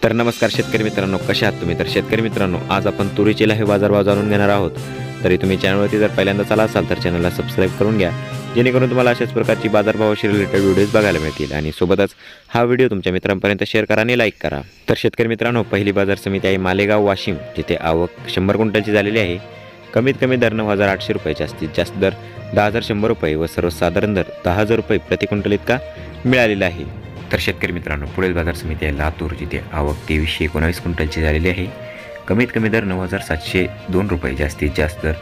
तर नमस्कार शेतकरी मित्रांनो, कशा आहात तुम्ही? तर शेतकरी मित्रांनो, आज आपण तुरीचे लाहे बाजारभाव जाणून घेणार आहोत. तरी तुम्ही चॅनलवरती जर पहिल्यांदा आला असाल तर चॅनलला सबस्क्राईब करून घ्या, जेणेकरून तुम्हाला अशाच प्रकारची बाजारभावाशी रिलेटेड व्हिडिओज बघायला मिळतील. आणि सोबतच हा व्हिडिओ तुमच्या मित्रांपर्यंत शेअर करा आणि लाईक करा. तर शेतकरी मित्रांनो, पहिली बाजार समिती आहे मालेगाव वाशिम, जिथे आवक 100 क्विंटलची झालेली आहे. कमीत कमी दर 9,800 रुपये, जास्तीत जास्त दर 10,100 रुपये व सर्वसाधारण दर 10,000 रुपये प्रति क्विंटल इतका मिळालेला आहे. तर शेतकरी मित्रांनो, पुढील बाजार समिती आहे लातूर, जिथे आवक 2319 क्विंटलची झालेली आहे. कमीत कमी दर 9,702 रुपये, जास्तीत जास्त दर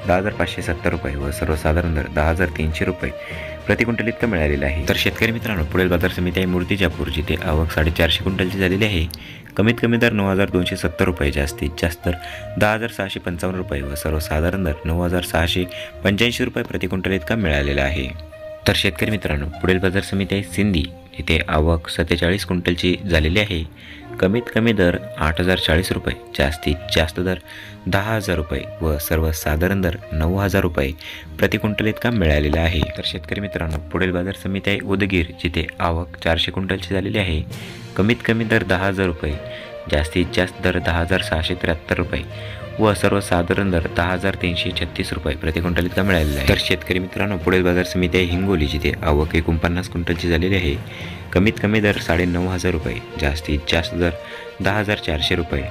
10,570 रुपये व सर्वसाधारण दर 10,300 रुपये प्रति क्विंटल इतका मिळालेला आहे. तर शेतकरी मित्रांनो, पुढील बाजार समिती आहे मूर्तिजापूर, जिथे आवक 450 क्विंटलची झालेली आहे. कमीत कमी दर 9,270 रुपये, जास्तीत जास्त दर 10,655 रुपये व सर्वसाधारण दर 9,685 रुपये प्रति क्विंटल इतका मिळालेला आहे. तर शेतकरी मित्रांनो, पुढील बाजार समिती आहे सिंधी, इथे आवक 47 क्विंटलची झालेली आहे. कमीत कमी दर 8,040 रुपये, जास्तीत जास्त दर 10,000 रुपये व सर्वसाधारण दर 9,000 रुपये प्रति क्विंटल इतका मिळालेला आहे. तर शेतकरी मित्रांनो, पुढील बाजार समिती आहे उदगीर, जिथे आवक 400 क्विंटलची झालेली आहे. कमीत कमी दर 10,000 रुपये, जास्तीत जास्त दर 10,673 रुपये व सर्वसाधारण दर 10,336 रुपये प्रति क्विंटल इतका मिळालेला आहे. तर शेतकरी मित्रांनो, पुढील बाजार समिती आहे हिंगोली, जिथे आवक 49 क्विंटलची झालेली आहे. कमीत कमी दर 9,500 रुपये, जास्तीत जास्त दर 10,400 रुपये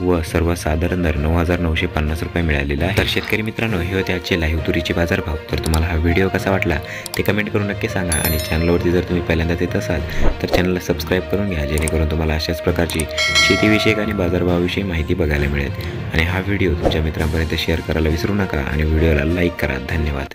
व सर्वसाधारण दर 9,950 रुपये मिळालेला आहे. तर शेतकरी मित्रांनो, हे होते आजचे लाईव्ह तुरीचे बाजारभाव. तर तुम्हाला हा व्हिडिओ कसा वाटला ते कमेंट करून नक्की सांगा. आणि चॅनलवरती जर तुम्ही पहिल्यांदा येत असाल तर चॅनलला सबस्क्राईब करून घ्या, जेणेकरून तुम्हाला अशाच प्रकारची शेतीविषयक आणि बाजारभावाविषयी माहिती बघायला मिळेल. आणि हा व्हिडिओ तुमच्या मित्रांपर्यंत शेअर करायला विसरू नका आणि व्हिडिओला लाईक करा. धन्यवाद.